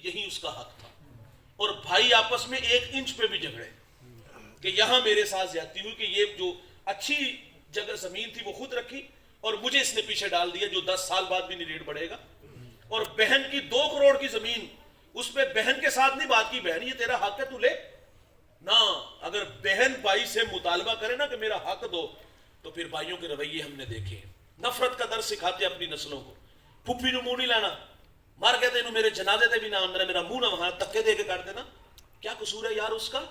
یہی اس کا حق تھا. اور بھائی آپس میں 1 انچ پہ بھی جھگڑے کہ یہاں میرے ساتھ زیادتی ہوئی کہ یہ جو اچھی جگہ زمین تھی وہ خود رکھی اور مجھے اس نے پیچھے ڈال دیا جو 10 سال بعد بھی نہیں ریٹ بڑھے گا. اور بہن کی 2 کروڑ کی زمین, اس پہ بہن کے ساتھ نہیں بات کی, بہن یہ تیرا حق ہے تو لے نا. اگر بہن بھائی سے مطالبہ کرے نا کہ میرا حق دو, تو پھر بھائیوں کے رویے ہم نے دیکھے. نفرت کا درس سکھاتے اپنی نسلوں کو. پھپھی نو منہ نہیں لانا, مار کہتے ہیں میرے جنازے تے بھی نہ آندنا, میرا منہ نہ وہاں تکے دے کے کر دینا. کیا قصور ہے یار اس کا؟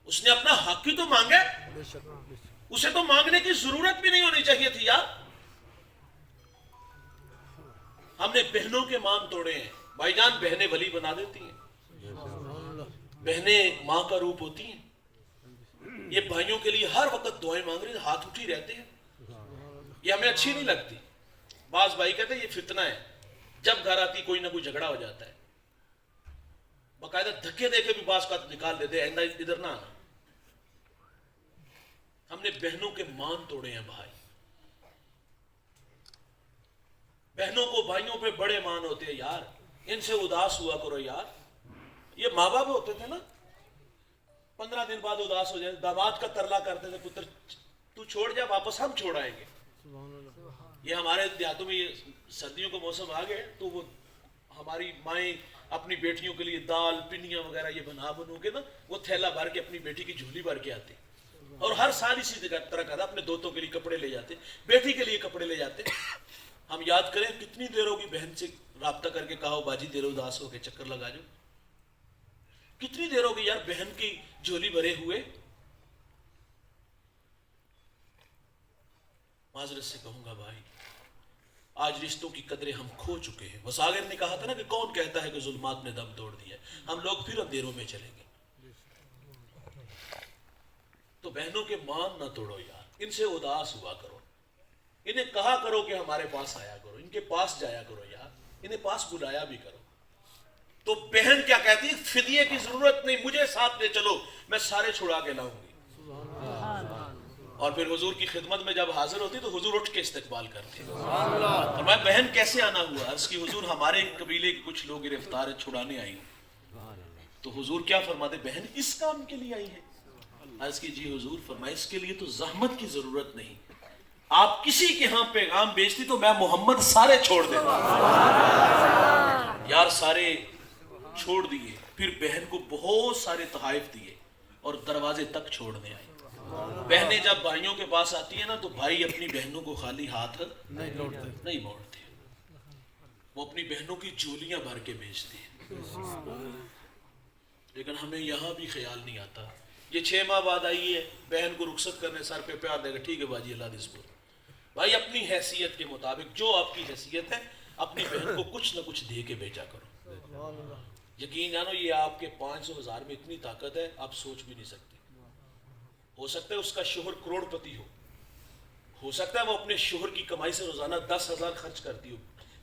اس نے اپنا حق ہی تو مانگا, اسے تو مانگنے کی ضرورت بھی نہیں ہونی چاہیے تھی یار. ہم نے بہنوں کے مان توڑے ہیں. بھائی جان, بہنیں ولی بنا دیتی ہیں, بہنیں ماں کا روپ ہوتی ہیں. یہ بھائیوں کے لیے ہر وقت دعائیں مانگ رہے ہیں, ہاتھ اٹھی رہتے ہیں. یہ ہمیں اچھی نہیں لگتی. بعض بھائی کہتے ہیں یہ فتنہ ہے, جب گھر آتی کوئی نہ کوئی جھگڑا ہو جاتا ہے, باقاعدہ دھکے دے کے بھی بعض کا نکال دیتے ہیں, ادھر نہ آنا. ہم نے بہنوں کے مان توڑے ہیں بھائی. بہنوں کو بھائیوں پہ بڑے مان ہوتے ہیں یار, ان سے اداس ہوا کرو یار. یہ ماں باپ ہوتے تھے نا, 15 دن بعد اداس ہو جائے, داماد کا ترلا کرتے تھے, پتر تو چھوڑ جا, واپس ہم چھوڑ آئیں گے. یہ ہمارے دیہاتوں میں یہ سردیوں کا موسم آ گئے تو وہ ہماری مائیں اپنی بیٹیوں کے لیے دال پنیاں وغیرہ یہ بنو کے نا وہ تھیلا بھر کے اپنی بیٹی کی جھولی بھر کے آتے, اور ہر سال اسی طرح کا تھا. اپنے دوتوں کے لیے کپڑے لے جاتے, بیٹی کے لیے کپڑے لے جاتے. ہم یاد کریں کتنی دیر ہوگی بہن سے رابطہ کر کے کہا باجی دیر اداس ہو کے چکر لگا جاؤ. کتنی دیر ہوگی یار بہن کی جھولی بھرے ہوئے. معذرت سے کہوں گا بھائی, آج رشتوں کی قدریں ہم کھو چکے ہیں. وساغر نے کہا تھا نا کہ کون کہتا ہے کہ ظلمات نے دم توڑ دیا ہے, ہم لوگ پھر اندھیروں میں چلیں گے. تو بہنوں کے مان نہ توڑو یار, ان سے اداس ہوا کرو. انہیں کہا کرو کہ ہمارے پاس آیا کرو, ان کے پاس جایا کرو یار, انہیں پاس بلایا بھی کرو. تو بہن کیا کہتی ہے, فدیے کی ضرورت نہیں, مجھے ساتھ لے چلو, میں سارے چھڑا کے لاؤں گی. اور پھر حضور کی خدمت میں جب حاضر ہوتی تو حضور اٹھ کے استقبال کرتے. اور میں بہن کیسے آنا ہوا, عرض کی حضور ہمارے قبیلے کے کچھ لوگ گرفتار چھڑانے آئی. تو حضور کیا فرماتے, بہن اس کام کے لیے آئی ہے. عرض کی جی حضور. فرمائے اس کے لیے تو زحمت کی ضرورت نہیں, آپ کسی کے ہاں پیغام بیچتی تو میں محمد سارے چھوڑ دیتا. یار سارے چھوڑ دیے, پھر بہن کو بہت سارے تحائف دیے اور دروازے تک چھوڑنے آئے. بہنیں جب بھائیوں کے پاس آتی ہیں نا تو بھائی اپنی بہنوں کو خالی ہاتھ نہیں موڑتے, وہ اپنی بہنوں کی جھولیاں بھر کے بیچتے ہیں. لیکن ہمیں یہاں بھی خیال نہیں آتا. یہ 6 ماہ بعد آئی ہے, بہن کو رخصت کرنے سر پہ پیار دے گا, ٹھیک ہے باجی اللہ دس بول. بھائی اپنی حیثیت کے مطابق جو آپ کی حیثیت ہے اپنی بہن کو کچھ نہ کچھ دے کے بیچا کرو. یقین جانو یہ آپ کے 500,000 میں اتنی طاقت ہے آپ سوچ بھی نہیں سکتے. ہو سکتا ہے اس کا شوہر کروڑ پتی ہو سکتا ہے وہ اپنے شوہر کی کمائی سے روزانہ 10,000 خرچ کرتی ہو,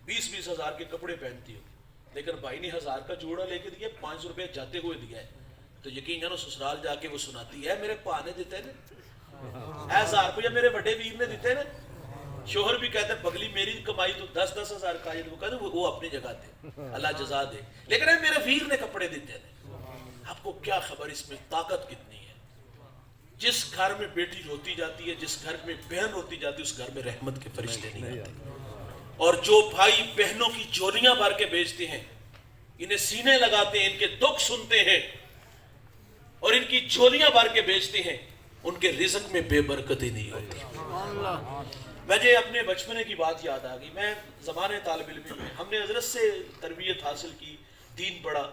20 ہزار کے کپڑے پہنتی ہو, لیکن بھائی نے 1000 کا جوڑا لے کے دیا, 500 روپے جاتے ہوئے دیا ہے. تو یقین جانو سسرال جا کے وہ سناتی ہے میرے پا نے دیتے نا, 1000 روپیہ میرے بڑے ویر نے دیتے نا. شوہر بھی کہتے ہیں بگلی میری کمائی تو 10 ہزار کا ہے, وہ کہتے ہیں وہ اپنی جگہ تھے اللہ جزا دے, لیکن میرے ویر نے کپڑے دیتے ہیں. آپ کو کیا خبر اس میں طاقت کتنی ہے. جس گھر میں بیٹی روتی جاتی ہے, جس گھر میں بہن روتی جاتی ہے, اس گھر میں رحمت کے فرشتے نہیں آتے. اور جو بھائی بہنوں کی جولیاں بھر کے بیچتے ہیں, انہیں سینے لگاتے ہیں, ان کے دکھ سنتے ہیں اور ان کی جولیاں بھر کے بیچتے ہیں, ان کے رزق میں بے برکتی نہیں ہوتی. مجھے اپنے بچپنے کی بات یاد آ گئی. میں زمانے طالب علم میں ہم نے حضرت سے تربیت حاصل کی, دین پڑھا,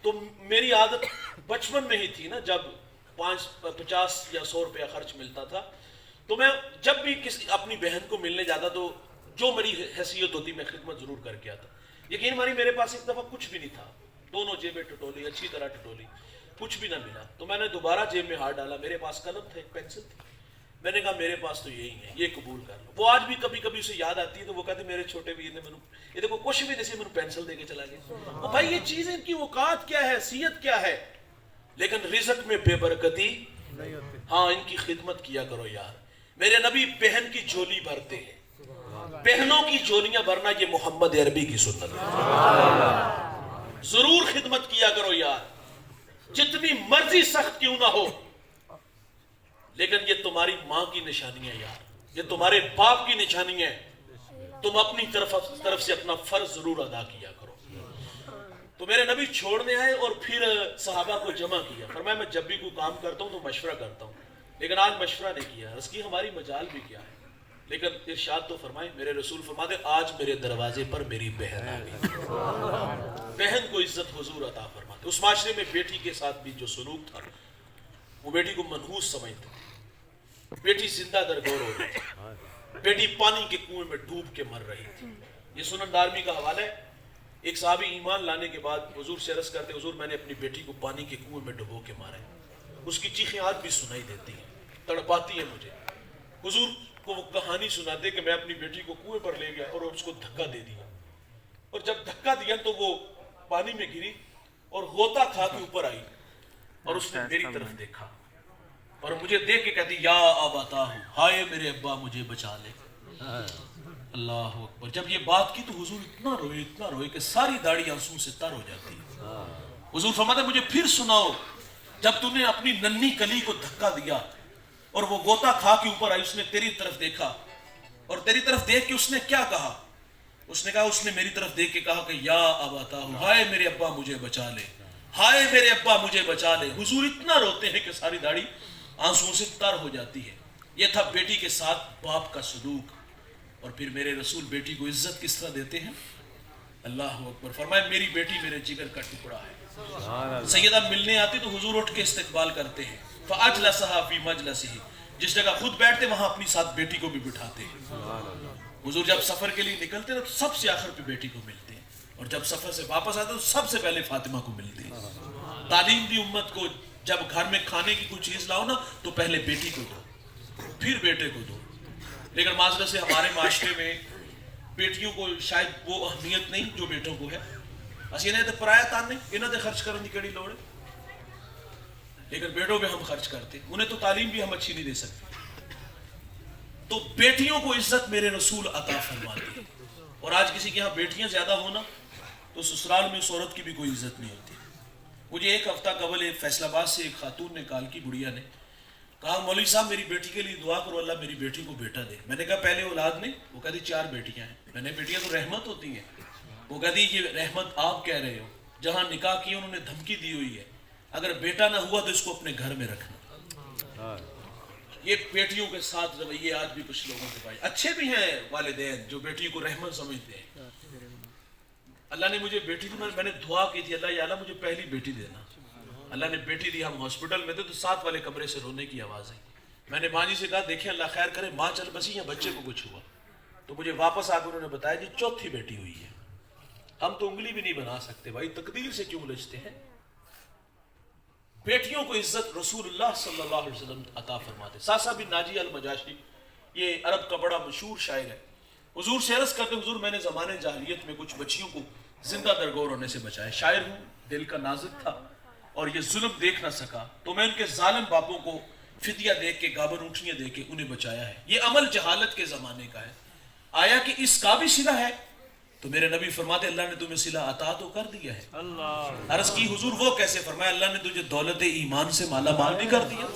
تو میری عادت بچپن میں ہی تھی نا, جب 50 یا 100 روپیہ خرچ ملتا تھا تو میں جب بھی کسی اپنی بہن کو ملنے جاتا تو جو میری حیثیت ہوتی میں خدمت ضرور کر کے آتا. یقین مانی میرے پاس ایک دفعہ کچھ بھی نہیں تھا, دونوں جیبیں ٹٹولی, اچھی طرح ٹٹولی, کچھ بھی نہ ملا. تو میں نے دوبارہ جیب میں ہاتھ ڈالا, میرے پاس قلم تھا, ایک پینسل تھی. میں نے کہا میرے پاس تو یہی ہے, یہ قبول کر لو. وہ آج بھی کبھی کبھی اسے یاد آتی ہے تو وہ کہتے میرے چھوٹے ویر نے یہ دیکھو کچھ بھی نہیں, مجھے پینسل دے کے چلا گیا. بھائی یہ چیز ان کی اوقات کیا ہے, حیثیت کیا ہے, لیکن رزق میں بے برکتی. ہاں ان کی خدمت کیا کرو یار. میرے نبی بہن کی جھولی بھرتے ہیں, بہنوں کی جھولیاں بھرنا یہ محمد عربی کی سنت ہے. خدمت کیا کرو یار, جتنی مرضی سخت کیوں نہ ہو, لیکن یہ تمہاری ماں کی نشانی ہے یار, یہ تمہارے باپ کی نشانی ہے. تم اپنی طرف سے اپنا فرض ضرور ادا کیا کرو. تو میرے نبی چھوڑنے آئے اور پھر صحابہ کو جمع کیا. فرمایا میں جب بھی کوئی کام کرتا ہوں تو مشورہ کرتا ہوں, لیکن آج مشورہ نہیں کیا. اس کی ہماری مجال بھی کیا ہے, لیکن ارشاد تو فرمائے, میرے رسول فرماتے آج میرے دروازے پر میری بہن آ گئی. بہن کو عزت حضور عطا فرماتے. اس معاشرے میں بیٹی کے ساتھ بھی جو سلوک تھا, وہ بیٹی کو منحوس سمجھتے. بیٹی زندہ درگور ہو رہی تھی, بیٹی پانی کے کنویں میں ڈوب کے مر رہی تھی. یہ سنن دارمی کا حوالہ ہے. ایک صحابی ایمان لانے کے بعد حضور سے عرض کرتے, حضور میں نے اپنی بیٹی کو پانی کے کنویں میں ڈبو کے مارا ہے. اس کی چیخیں آج بھی سنائی دیتی ہیں, تڑپاتی ہیں مجھے. حضور کو وہ کہانی سناتے کہ میں اپنی بیٹی کو کنویں پر لے گیا اور اس کو دھکا دے دیا, اور جب دھکا دیا تو وہ پانی میں گری اور غوطہ کھا کے اوپر آئی, اور اس نے میری طرف دیکھا اور مجھے دیکھ کے کہتی یا اباتا ہوں, ہائے میرے ابا مجھے بچا لے. اللہ اکبر. جب یہ بات کی تو حضور اتنا روئے کہ ساری داڑھی آنسو سے تر ہو جاتی ہے. حضور فرماتے مجھے پھر سناؤ, جب تم نے اپنی ننھی کلی کو دھکا دیا اور وہ غوطہ کھا کے اوپر آئی, اس نے تیری طرف دیکھا اور تیری طرف دیکھ کے اس نے کیا کہا؟ اس نے کہا, اس نے میری طرف دیکھ کے کہا کہ یا اباتا ہوں, ہائے میرے ابا مجھے بچا لے, ہائے میرے ابا مجھے بچا لے. حضور اتنا روتے ہیں کہ ساری داڑھی آنسو سے تر ہو جاتی ہے. یہ تھا بیٹی کے ساتھ باپ کا سلوک. اور پھر میرے رسول بیٹی کو عزت کس طرح دیتے ہیں؟ اللہ اکبر. فرمائے میری بیٹی میرے جگر کا ٹکڑا ہے. سیدہ ملنے آتی تو حضور اٹھ کے استقبال کرتے ہیں. فَأَجْلَسَهَا فِي مَجْلَسِهِ, جس جگہ خود بیٹھتے وہاں اپنی ساتھ بیٹی کو بھی بٹھاتے ہیں. حضور جب سفر کے لیے نکلتے ہیں تو سب سے آخر پہ بیٹی کو ملتے ہیں, اور جب سفر سے واپس آتے ہیں تو سب سے پہلے فاطمہ کو ملتے ہیں. تعلیم دی امت کو, جب گھر میں کھانے کی کوئی چیز لاؤ نا تو پہلے بیٹی کو دو, پھر بیٹے کو دو. لیکن معذرت سے ہمارے معاشرے میں بیٹیوں کو شاید وہ اہمیت نہیں جو بیٹوں کو ہے. اسی انہیں تو پرایا تان نہیں, انہیں تو خرچ کرنے کی کڑی لوڑ ہے, لیکن بیٹوں پہ ہم خرچ کرتے. انہیں تو تعلیم بھی ہم اچھی نہیں دے سکتے. تو بیٹیوں کو عزت میرے رسول عطا فرماتے ہیں. اور آج کسی کے یہاں بیٹیاں زیادہ ہونا تو سسرال میں اس عورت کی بھی کوئی عزت نہیں ہوتی. مجھے ایک ہفتہ قبل فیصل آباد سے ایک خاتون نے کال کی, بڑھیا نے کہا مولوی صاحب میری بیٹی کے لیے دعا کرو, اللہ میری بیٹی کو بیٹا دے. میں نے کہا پہلے اولاد نہیں؟ وہ کہتی 4 بیٹیاں ہیں. میں نے بیٹیاں تو رحمت ہوتی ہیں. وہ کہتی یہ رحمت آپ کہہ رہے ہو, جہاں نکاح کی انہوں نے دھمکی دی ہوئی ہے, اگر بیٹا نہ ہوا تو اس کو اپنے گھر میں رکھنا. یہ بیٹیوں کے ساتھ رویے آج بھی کچھ لوگوں کے پاس. اچھے بھی ہیں والدین جو بیٹی کو رحمت سمجھتے ہیں. اللہ نے مجھے بیٹی دی, میں نے دعا کی تھی اللہ یا اللہ مجھے پہلی بیٹی دینا. اللہ نے بیٹی دی. ہم ہاسپٹل میں تھے تو 7 والے کمرے سے رونے کی آواز آئی. میں نے ماں جی سے کہا دیکھیں اللہ خیر کرے, ماں چل بسی یا بچے کو کچھ ہوا. تو مجھے واپس آ کے انہوں نے بتایا جی 4تھی بیٹی ہوئی ہے. ہم تو انگلی بھی نہیں بنا سکتے بھائی, تقدیر سے کیوں الجھتے ہیں؟ بیٹیوں کو عزت رسول اللہ صلی اللہ علیہ وسلم عطا فرماتے. ساسا بن ناجی المجاشی یہ عرب کا بڑا مشہور شاعر ہے. حضور سے عرض کرتے حضور میں نے زمانے جاہلیت میں کچھ بچیوں کو زندہ درگور ہونے سے بچایا. شاعر ہوں, دل کا نازک تھا اور یہ ظلم دیکھ نہ سکا تو میں ان کے ظالم باپوں کو فدیہ دے کے, گابر اونٹنیاں دے کے انہیں بچایا ہے. یہ عمل جہالت کے زمانے کا ہے. آیا کہ اس کا بھی صلہ ہے؟ تو میرے نبی فرماتے اللہ نے تمہیں صلہ عطا تو کر دیا ہے. عرض کی حضور وہ کیسے؟ فرمایا اللہ نے تجھے دولت ایمان سے مالا مال بھی کر دیا.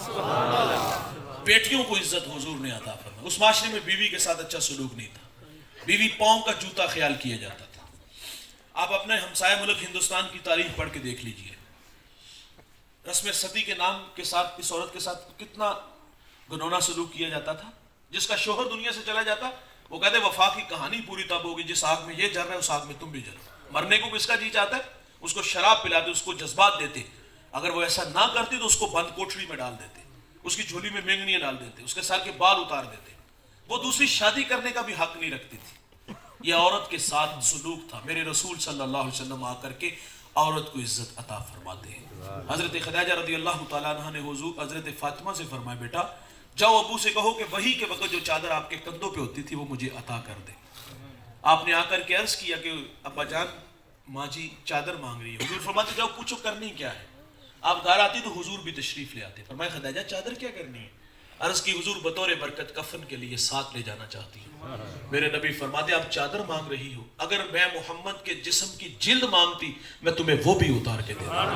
بیٹیوں کو عزت حضور نے عطا فرمایا. اس معاشرے میں بیوی کے ساتھ اچھا سلوک نہیں تھا, بیوی پاؤں کا جوتا خیال کیا جاتا تھا. آپ اپنے ہمسایہ ملک ہندوستان کی تاریخ پڑھ کے دیکھ لیجئے. رسم ستی کے نام کے ساتھ اس عورت کے ساتھ کتنا گنونا سلوک کیا جاتا تھا. جس کا شوہر دنیا سے چلا جاتا وہ کہتے وفا کی کہانی پوری تب ہوگی جس آگ میں یہ جل رہا ہے اس آگ میں تم بھی جلو. مرنے کو کس کا جی چاہتا ہے؟ اس کو شراب پلاتے, اس کو جذبات دیتے. اگر وہ ایسا نہ کرتی تو اس کو بند کوٹھڑی میں ڈال دیتے, اس کی جھولی میں مینگنیاں ڈال دیتے, اس کے سر کے بال اتار دیتے. وہ دوسری شادی کرنے کا بھی حق نہیں رکھتی تھی. یہ عورت کے ساتھ سلوک تھا. میرے رسول صلی اللہ علیہ وسلم آ کر کے عورت کو عزت عطا فرماتے ہیں. حضرت خدیجہ رضی اللہ تعالیٰ عنہ نے حضرت فاطمہ سے فرمایا بیٹا جاؤ ابو سے کہو کہ وہی کے وقت جو چادر آپ کے کندھوں پہ ہوتی تھی وہ مجھے عطا کر دے. آپ نے آ کر کے عرض کیا کہ ابا جان ماں جی چادر مانگ رہی ہے. حضور فرماتے جاؤ پوچھو کرنی کیا ہے. آپ گھر آتی تو حضور بھی تشریف لے آتے. فرمایا خدیجہ چادر کیا کرنی ہے؟ عرض کی حضور بطور برکت کفن کے لیے ساتھ لے جانا چاہتی ہوں. میرے نبی فرماتے آپ چادر مانگ رہی ہو, اگر میں محمد کے جسم کی جلد مانگتی میں تمہیں وہ بھی اتار کے دیتا.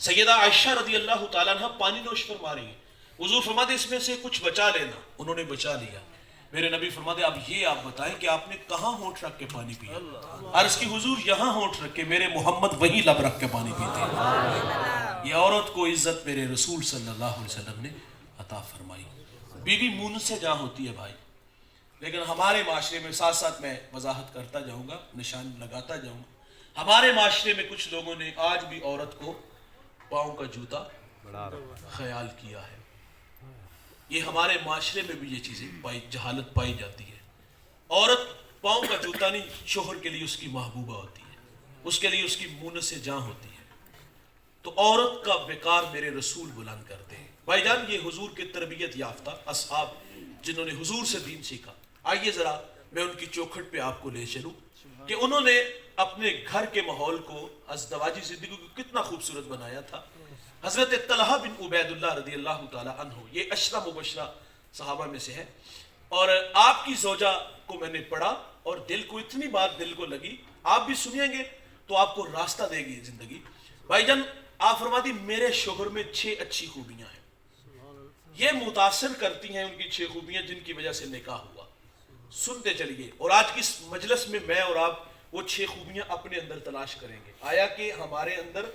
سیدہ عائشہ رضی اللہ تعالیٰ عنہ پانی نوش فرما رہی ہیں. حضور فرماتے اس میں سے کچھ بچا لینا. انہوں نے بچا لیا. میرے نبی فرماتے اب یہ آپ بتائیں کہ آپ نے کہاں ہونٹ رکھ کے پانی پیا؟ عرض کی حضور یہاں ہونٹ رکھ کے, میرے محمد وہیں لب رکھ کے پانی پیتے ہیں. یہ عورت کو عزت میرے رسول صلی اللہ علیہ وسلم نے عطا فرمائی. بیوی مونس سے جہاں ہوتی ہے بھائی, لیکن ہمارے معاشرے میں ساتھ ساتھ میں وضاحت کرتا جاؤں گا, نشان لگاتا جاؤں گا. ہمارے معاشرے میں کچھ لوگوں نے آج بھی عورت کو پاؤں کا جوتا خیال کیا ہے. یہ ہمارے معاشرے میں بھی یہ چیزیں جہالت پائی جاتی ہے. عورت پاؤں کا جوتا نہیں, شوہر کے لیے اس کی محبوبہ ہوتی ہے, اس کے لیے اس کی مونس سے جاں ہوتی ہے. تو عورت کا وقار میرے رسول بلند کرتے ہیں. بھائی جان یہ حضور کے تربیت یافتہ اصحاب جنہوں نے حضور سے دین سیکھا, آئیے ذرا میں ان کی چوکھٹ پہ آپ کو لے چلوں کہ انہوں نے اپنے گھر کے ماحول کو ازدواجی زندگی کو کتنا خوبصورت بنایا تھا. حضرت طلحہ بن عبید اللہ رضی اللہ تعالی عنہ, یہ عشرہ مبشرہ صحابہ میں سے ہے, اور آپ کی زوجہ کو میں نے پڑھا اور دل کو اتنی بات دل کو لگی, آپ بھی سنیں گے تو آپ کو راستہ دے گی زندگی. بھائی جان آپ فرماتی میرے شوہر میں 6 اچھی خوبیاں ہیں, یہ متاثر کرتی ہیں ان کی 6 خوبیاں جن کی وجہ سے نکاح ہوا. سنتے چلیے, اور آج کی اس مجلس میں میں اور آپ وہ 6 خوبیاں اپنے اندر تلاش کریں گے. آیا کہ ہمارے اندر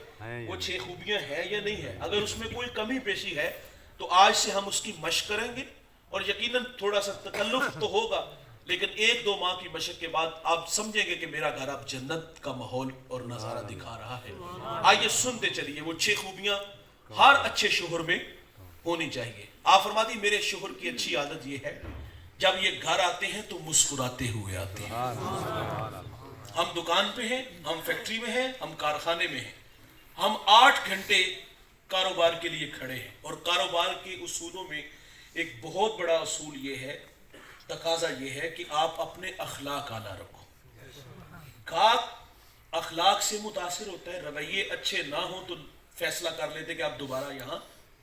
وہ 6 خوبیاں ہیں یا نہیں ہے؟ اگر اس میں کوئی کمی پیشی ہے تو آج سے ہم اس کی مشق کریں گے, اور یقیناً تھوڑا سا تکلف تو ہوگا, لیکن 1-2 ماہ کی مشق کے بعد آپ سمجھیں گے کہ میرا گھر اب جنت کا ماحول اور نظارہ دکھا رہا ہے. آئیے سنتے چلیے وہ 6 خوبیاں ہر اچھے شوہر میں ہونی چاہیے. آپ فرماتی میرے شوہر کی اچھی عادت یہ ہے جب یہ گھر آتے ہیں تو مسکراتے ہوئے آتے ہیں. ہم دکان پہ ہیں, ہم فیکٹری میں ہیں, ہم کارخانے میں ہیں, ہم 8 گھنٹے کاروبار کے لیے کھڑے ہیں, اور کاروبار کے اصولوں میں ایک بہت بڑا اصول یہ ہے, تقاضا یہ ہے کہ آپ اپنے اخلاق اعلیٰ رکھو. گاہک اخلاق سے متاثر ہوتا ہے, رویے اچھے نہ ہوں تو فیصلہ کر لیتے کہ آپ دوبارہ یہاں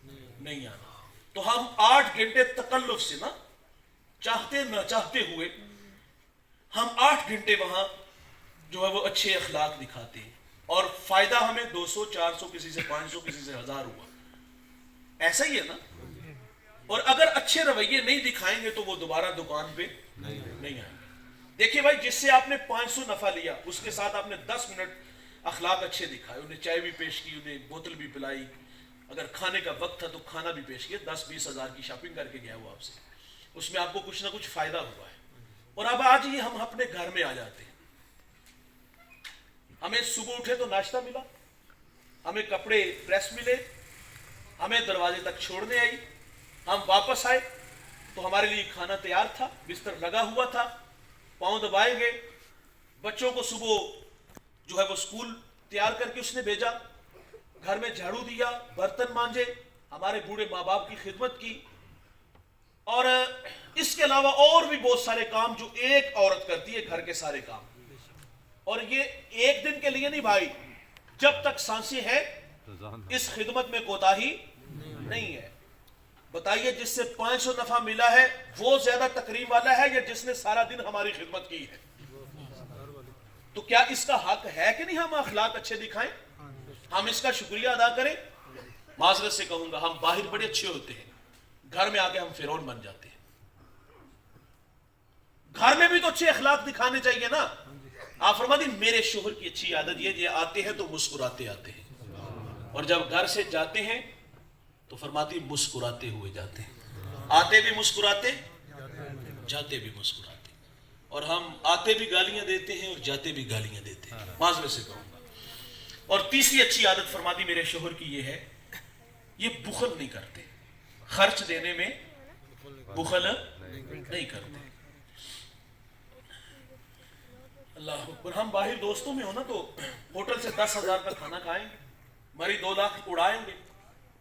نہیں آنا. تو ہم 8 گھنٹے تکلف سے نا, چاہتے نہ چاہتے ہوئے ہم 8 گھنٹے وہاں جو ہے وہ اچھے اخلاق دکھاتے ہیں, اور فائدہ ہمیں 200 400 کسی سے 500 کسی سے 1000 ہوا. ایسا ہی ہے نا. اور اگر اچھے رویے نہیں دکھائیں گے تو وہ دوبارہ دکان پہ نہیں آئیں گے. دیکھیے بھائی, جس سے آپ نے 500 نفع لیا اس کے ساتھ آپ نے 10 منٹ اخلاق اچھے دکھائے, انہیں چائے بھی پیش کی, انہیں بوتل بھی پلائی, اگر کھانے کا وقت تھا تو کھانا بھی پیش کیا, 10-20 ہزار کی شاپنگ کر کے گیا وہ آپ سے, اس میں آپ کو کچھ نہ کچھ فائدہ ہوا ہے. اور اب آج ہی ہم اپنے گھر میں آ جاتے ہیں, ہمیں صبح اٹھے تو ناشتہ ملا, ہمیں کپڑے پریس ملے, ہمیں دروازے تک چھوڑنے آئی, ہم واپس آئے تو ہمارے لیے کھانا تیار تھا, بستر لگا ہوا تھا, پاؤں دبائے گئے, بچوں کو صبح جو ہے وہ اسکول تیار کر کے اس نے بھیجا, گھر میں جھاڑو دیا, برتن مانجے, ہمارے بوڑھے ماں باپ کی خدمت کی, اور اس کے علاوہ اور بھی بہت سارے کام جو ایک عورت کرتی ہے, گھر کے سارے کام. اور یہ ایک دن کے لیے نہیں بھائی, جب تک سانسیں ہیں اس خدمت میں کوتاہی نہیں ہے. بتائیے جس سے 500 نفع ملا ہے وہ زیادہ تکریم والا ہے یا جس نے سارا دن ہماری خدمت کی ہے؟ تو کیا اس کا حق ہے کہ نہیں ہم اخلاق اچھے دکھائیں, ہم اس کا شکریہ ادا کریں؟ معذرت سے کہوں گا ہم باہر بڑے اچھے ہوتے ہیں, گھر میں آ کے ہم فرعون بن جاتے ہیں. گھر میں بھی تو اچھے اخلاق دکھانے چاہیے نا. آپ فرماتی میرے شوہر کی اچھی عادت یہ آتے ہیں تو مسکراتے آتے ہیں, اور جب گھر سے جاتے ہیں تو فرماتی مسکراتے ہوئے جاتے ہیں. آتے بھی مسکراتے, جاتے بھی مسکراتے, اور ہم آتے بھی گالیاں دیتے ہیں اور جاتے بھی گالیاں دیتے ہیں, معذرت سے کہوں گا. اور تیسری اچھی عادت فرماتی میرے شوہر کی یہ ہے, یہ بخل نہیں کرتے, خرچ دینے میں بخل نہیں کرتے. اللہ اکبر, ہم باہر دوستوں میں ہو نا تو ہوٹل سے 10,000 کا کھانا کھائیں گے, ہماری 2 لاکھ اڑائیں گے,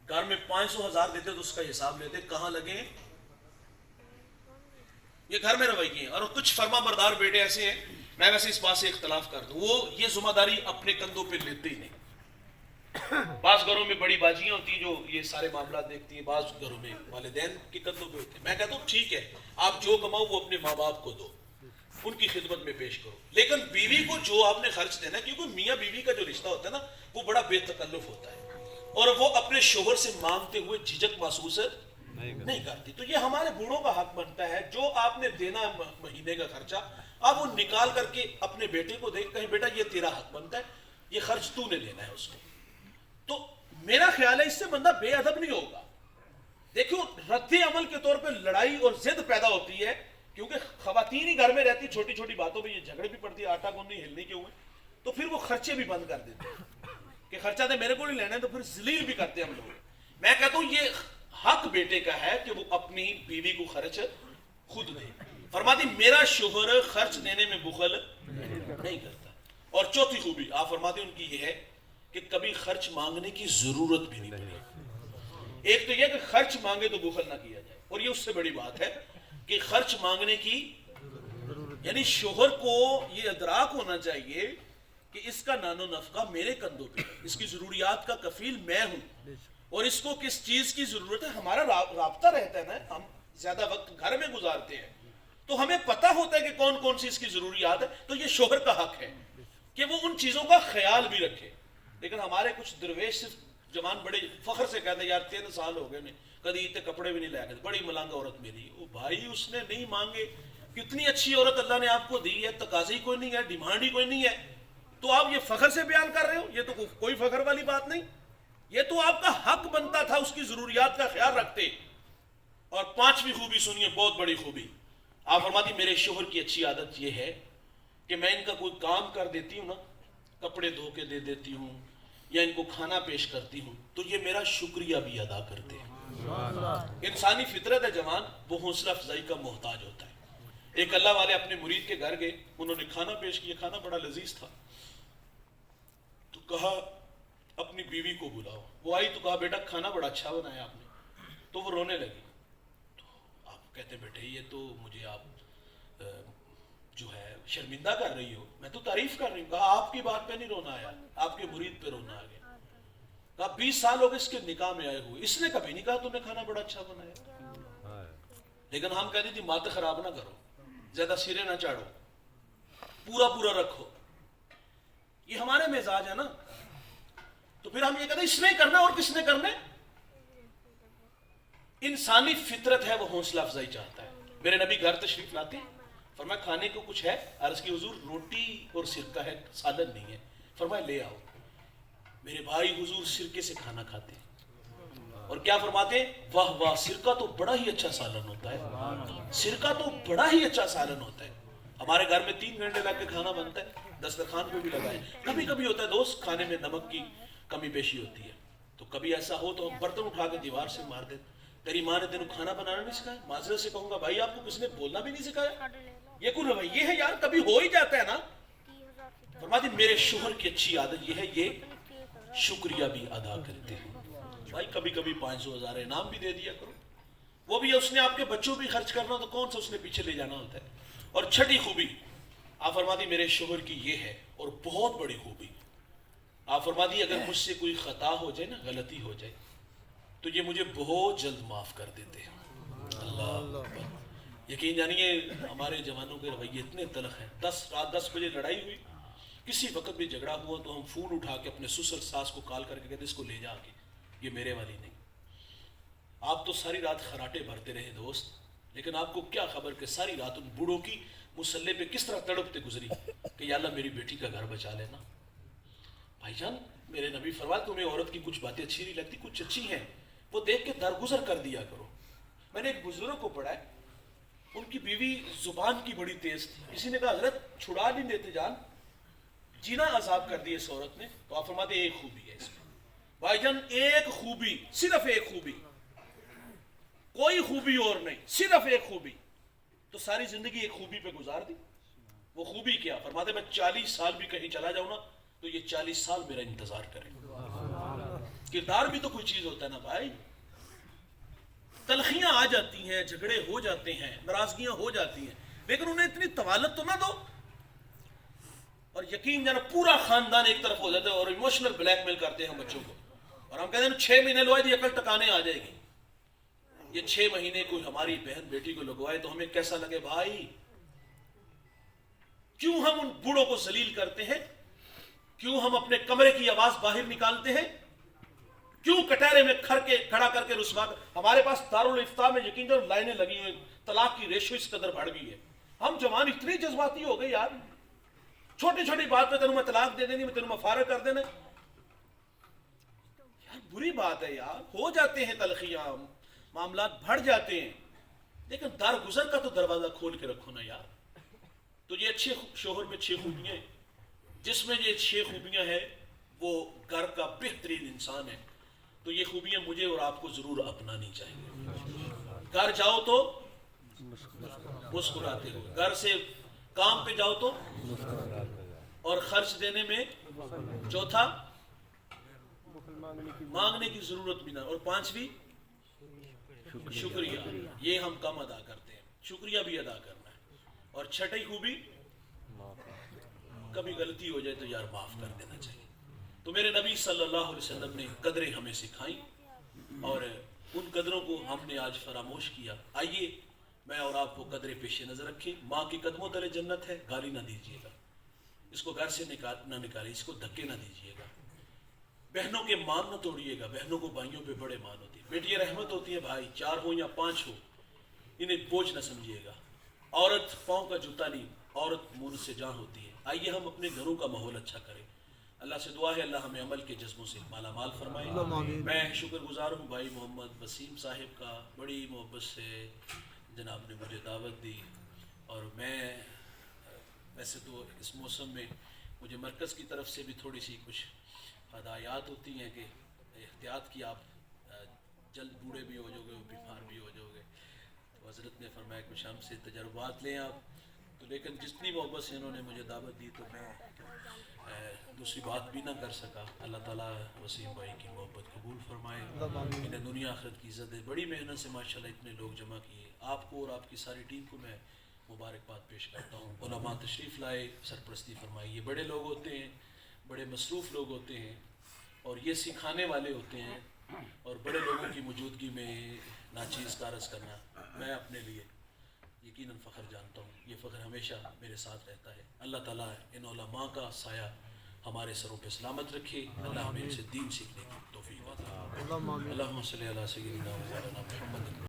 گھر میں 500,000 دیتے تو اس کا حساب لیتے کہاں لگے. یہ گھر میں رویے ہیں. اور کچھ فرما بردار بیٹے ایسے ہیں, میں ویسے اس بات سے اختلاف کر دوں, وہ یہ ذمہ داری اپنے کندھوں پہ لیتے ہی نہیں. بعض گھروں میں بڑی باجیاں ہوتی ہیں جو یہ سارے معاملات دیکھتی ہیں، بعض گھروں میں والدین کے قدموں پہ ہوتے ہیں. میں کہتا ہوں ٹھیک ہے، آپ جو کماؤ وہ اپنے ماں باپ کو دو، ان کی خدمت میں پیش کرو، لیکن بیوی کو جو آپ نے خرچ دینا ہے، کیونکہ میاں بیوی کا جو رشتہ ہوتا ہے نا وہ بڑا بے تکلف ہوتا ہے اور وہ اپنے شوہر سے مانگتے ہوئے جھجک محسوس نہیں کرتی. تو یہ ہمارے بوڑھوں کا حق بنتا ہے، جو آپ نے دینا مہینے کا خرچہ آپ وہ نکال کر کے اپنے بیٹے کو دے، کہیں بیٹا یہ تیرا حق بنتا ہے، یہ خرچ تو نے لینا ہے اس کو. تو میرا خیال ہے اس سے بندہ بے ادب نہیں ہوگا. دیکھو رد عمل کے طور پہ لڑائی اور ضد پیدا ہوتی ہے، کیونکہ خواتین ہی گھر میں رہتی، چھوٹی چھوٹی باتوں پہ یہ جھگڑے بھی پڑتی ہے، آٹا گوندنے ہلنے کے ہوئے، تو پھر وہ خرچے بھی بند کر دیتے ہیں کہ خرچہ دے میرے کو نہیں لینا ہے، تو پھر ذلیل بھی کرتے ہیں ہم لوگ. میں کہتا ہوں یہ حق بیٹے کا ہے کہ وہ اپنی بیوی کو خرچ خود دے. فرماتی میرا شوہر خرچ دینے میں بخل نہیں کرتا. اور چوتھی خوبی آپ فرماتے ان کی یہ ہے کہ کبھی خرچ مانگنے کی ضرورت بھی نہیں پڑی. ایک تو یہ کہ خرچ مانگے تو بخل نہ کیا جائے، اور یہ اس سے بڑی بات ہے کہ خرچ مانگنے کی، یعنی شوہر کو یہ ادراک ہونا چاہیے کہ اس کا نان و نفقہ میرے کندھوں پہ، اس کی ضروریات کا کفیل میں ہوں، اور اس کو کس چیز کی ضرورت ہے. ہمارا رابطہ رہتا ہے نا، ہم زیادہ وقت گھر میں گزارتے ہیں تو ہمیں پتہ ہوتا ہے کہ کون کون سی اس کی ضروریات ہے. تو یہ شوہر کا حق ہے کہ وہ ان چیزوں کا خیال بھی رکھے. لیکن ہمارے کچھ درویش صرف جوان بڑے فخر سے کہتے ہیں یار 3 سال ہو گئے میں کدی اتنے کپڑے بھی نہیں لائے گئے، بڑی ملنگا عورت میری. او بھائی اس نے نہیں مانگے، کتنی اچھی عورت اللہ نے آپ کو دی ہے، تقاضی کوئی نہیں ہے، ڈیمانڈ ہی کوئی نہیں ہے، تو آپ یہ فخر سے بیان کر رہے ہو؟ یہ تو کوئی فخر والی بات نہیں، یہ تو آپ کا حق بنتا تھا اس کی ضروریات کا خیال رکھتے. اور 5ویں خوبی سنیے، بہت بڑی خوبی. آپ فرماتی میرے شوہر کی اچھی عادت یہ ہے کہ میں ان کا کوئی کام کر دیتی ہوں نا، کپڑے دھو کے دے دیتی ہوں یا ان کو کھانا پیش کرتی ہوں، تو یہ میرا شکریہ بھی ادا کرتے ہیں. انسانی فطرت ہے جوان، وہ حوصلہ افزائی کا محتاج ہوتا ہے. ایک اللہ والے اپنے مرید کے گھر گئے، انہوں نے کھانا پیش کیا، کھانا بڑا لذیذ تھا، تو کہا اپنی بیوی کو بلاؤ. وہ آئی تو کہا بیٹا کھانا بڑا اچھا بنایا آپ نے. تو وہ رونے لگی. تو آپ کہتے بیٹے یہ تو مجھے آپ جو ہے شرمندہ کر رہی ہو، میں تو تعریف کر رہی ہوں. کہا آپ کی بات پہ نہیں رونا آیا، آپ کے مرید پہ رونا آ گیا. کہا 20 سال ہو گئے اس کے نکاح میں آئے ہوئے، اس نے کبھی نہیں کہا تم نے کھانا بڑا اچھا بنایا. لیکن ہم کہتے تھے مات خراب نہ کرو، زیادہ سرے نہ چاڑو، پورا پورا رکھو. یہ ہمارے مزاج ہے نا. تو پھر ہم یہ کہتے ہیں اس نے کرنا، اور کس نے کرنا؟ انسانی فطرت ہے، وہ حوصلہ افزائی چاہتا ہے. میرے نبی گھر تشریف لاتے ہیں، فرمایا کھانے کو کچھ ہے؟ عرض کی حضور روٹی اور سرکہ ہے، سالن نہیں ہے. فرمایا لے آؤ. میرے بھائی حضور سرکے سے کھانا کھاتے ہیں، اور کیا فرماتے ہیں؟ واہ واہ سرکہ تو بڑا ہی اچھا سالن ہوتا ہے، سرکہ تو بڑا ہی اچھا سالن ہوتا ہے. ہمارے گھر میں 3 گھنٹے لگ کے کھانا بنتا ہے، دسترخوان پہ بھی لگائے. کبھی کبھی ہوتا ہے دوست کھانے میں نمک کی کمی بیشی ہوتی ہے، تو کبھی ایسا ہو تو ہم برتن اٹھا کے دیوار سے مار دیتے. تیری ماں نے تینوں کھانا بنانا نہیں سکھایا؟ معذرت سے کہوں گا بھائی آپ کو کس نے بولنا بھی نہیں سکھایا؟ یہ کوئی رویہ ہے یار؟ کبھی ہو ہی جاتا ہے نا. فرماتی میرے شوہر کی اچھی عادت یہ ہے، یہ شکریہ بھی ادا کرتے ہیں. بھائی کبھی کبھی 500,000 انعام بھی دے دیا کرو، وہ بھی اس نے آپ کے بچوں بھی خرچ کرنا تو کون سا اس نے پیچھے لے جانا ہوتا ہے. اور 6ٹھی خوبی آپ فرماتی میرے شوہر کی یہ ہے، اور بہت بڑی خوبی آپ فرماتی اگر مجھ سے کوئی خطا ہو جائے نا، غلطی ہو جائے، تو یہ مجھے بہت جلد معاف کر دیتے ہیں. اللہ یقین جانیے ہمارے جوانوں کے رویے اتنے تلخ ہیں. رات 10 بجے لڑائی ہوئی، کسی وقت بھی جھگڑا ہوا تو ہم فون اٹھا کے اپنے سسر ساس کو کال کر کے کہتے اس کو لے جا کے، یہ میرے والی نہیں. آپ تو ساری رات خراٹے بھرتے رہے دوست، لیکن آپ کو کیا خبر کہ ساری رات ان بوڑھوں کی مسلح پہ کس طرح تڑپتے گزری کہ یا اللہ میری بیٹی کا گھر بچا لینا. بھائی جان میرے نبی فرمایا تمہیں عورت کی کچھ باتیں اچھی نہیں لگتی، کچھ اچھی ہیں وہ دیکھ کے درگزر کر دیا کرو. میں نے ایک بزرگ کو پڑھا ہے، ان کی بیوی زبان کی بڑی تیز تھی. کسی نے کہا حضرت چھڑا نہیں دیتے جان، جینا عذاب کر دی اس عورت نے. تو آپ فرماتے ایک خوبی ہے اس میں بھائی جان، ایک خوبی، صرف ایک خوبی، کوئی خوبی اور نہیں، صرف ایک خوبی. تو ساری زندگی ایک خوبی پہ گزار دی. وہ خوبی کیا؟ فرماتے میں 40 سال بھی کہیں چلا جاؤں نا تو یہ 40 سال میرا انتظار کرے. کردار بھی تو کوئی چیز ہوتا ہے نا بھائی. تلخیاں آ جاتی ہیں، جھگڑے ہو جاتے ہیں، ناراضگیاں ہو جاتی ہیں، لیکن انہیں اتنی طوالت تو نہ دو. اور یقین جانا پورا خاندان ایک طرف ہو جاتا ہے اور ایموشنل بلیک میل کرتے ہیں ہم بچوں کو, اور ہم کہتے ہیں 6 مہینے لگوائے دی عقل ٹکانے آ جائے گی. یہ 6 مہینے کوئی ہماری بہن بیٹی کو لگوائے تو ہمیں کیسا لگے بھائی؟ کیوں ہم ان بوڑھوں کو ذلیل کرتے ہیں؟ کیوں ہم اپنے کمرے کی آواز باہر نکالتے ہیں؟ کیوں کٹہرے میں کھڑا کر کے رسوا ہمارے پاس دارالافتاء میں یقین جاؤ لائنیں لگی ہوئی, طلاق کی ریشو اس قدر بڑھ گئی ہے. ہم جوان اتنی جذباتی ہو گئے یار, چھوٹی چھوٹی بات پہ تینوں میں طلاق دے دینی, میں تینوں میں فارغ کر دینا. یار بری بات ہے یار, ہو جاتے ہیں تلخیاں, معاملات بڑھ جاتے ہیں, لیکن درگزر کا تو دروازہ کھول کے رکھو نا یار. تو یہ اچھے شوہر میں 6 خوبیاں ہیں, جس میں یہ 6 خوبیاں ہیں وہ گھر کا بہترین انسان ہے. تو یہ خوبیاں مجھے اور آپ کو ضرور اپنانی چاہیے. گھر جاؤ تو مسکراتے ہو, گھر سے کام پہ جاؤ تو, اور خرچ دینے میں چوتھا مانگنے کی ضرورت بھی نہ, اور 5ویں شکریہ. یہ ہم کم ادا کرتے ہیں, شکریہ بھی ادا کرنا ہے. اور 6ٹھی خوبی کبھی غلطی ہو جائے تو یار معاف کر دینا چاہیے. تو میرے نبی صلی اللہ علیہ وسلم نے قدریں ہمیں سکھائیں اور ان قدروں کو ہم نے آج فراموش کیا. آئیے میں اور آپ کو قدریں پیش نظر رکھیں. ماں کے قدموں تلے جنت ہے, گالی نہ دیجیے گا, اس کو گھر سے نہ نکالیں, اس کو دھکے نہ دیجیے گا. بہنوں کے مان نہ توڑیے گا, بہنوں کو بھائیوں پہ بڑے مان ہوتی ہے. بیٹیاں رحمت ہوتی ہیں, بھائی 4 ہو یا 5 ہو انہیں بوجھ نہ سمجھیے گا. عورت پاؤں کا جوتا نہیں, عورت منہ سے جان ہوتی ہے. آئیے ہم اپنے گھروں کا ماحول اچھا کریں. اللہ سے دعا ہے اللہ ہمیں عمل کے جذبوں سے مالا مال فرمائے. میں شکر گزار ہوں بھائی محمد وسیم صاحب کا, بڑی محبت سے جناب نے مجھے دعوت دی. اور میں ویسے تو اس موسم میں مجھے مرکز کی طرف سے بھی تھوڑی سی کچھ ہدایات ہوتی ہیں کہ احتیاط کی, آپ جلد بوڑھے بھی ہو جاؤ گے, بیمار بھی ہو جاؤ گے. تو حضرت نے فرمایا کچھ ہم سے تجربات لیں آپ. تو لیکن جتنی محبت سے انہوں نے مجھے دعوت دی تو میں دوسری بات بھی نہ کر سکا. اللہ تعالیٰ وسیم بھائی کی محبت قبول فرمائے, انہیں دنیا آخرت کی عزت ہے. بڑی محنت سے ماشاءاللہ اتنے لوگ جمع کیے. آپ کو اور آپ کی ساری ٹیم کو میں مبارکباد پیش کرتا ہوں. علماء تشریف لائے, سرپرستی فرمائی. یہ بڑے لوگ ہوتے ہیں, بڑے مصروف لوگ ہوتے ہیں, اور یہ سکھانے والے ہوتے ہیں. اور بڑے لوگوں کی موجودگی میں ناچیز کا عرض کرنا میں اپنے لیے یقیناً فخر جانتا ہوں. یہ فخر ہمیشہ میرے ساتھ رہتا ہے. اللہ تعالیٰ ان علماء کا سایہ ہمارے سروں پہ سلامت رکھے. اللہ ہمیں ان سے دین سیکھنے کی توفیق عطا فرمائے. اللہم صلی علی سیدنا و مولانا محمد.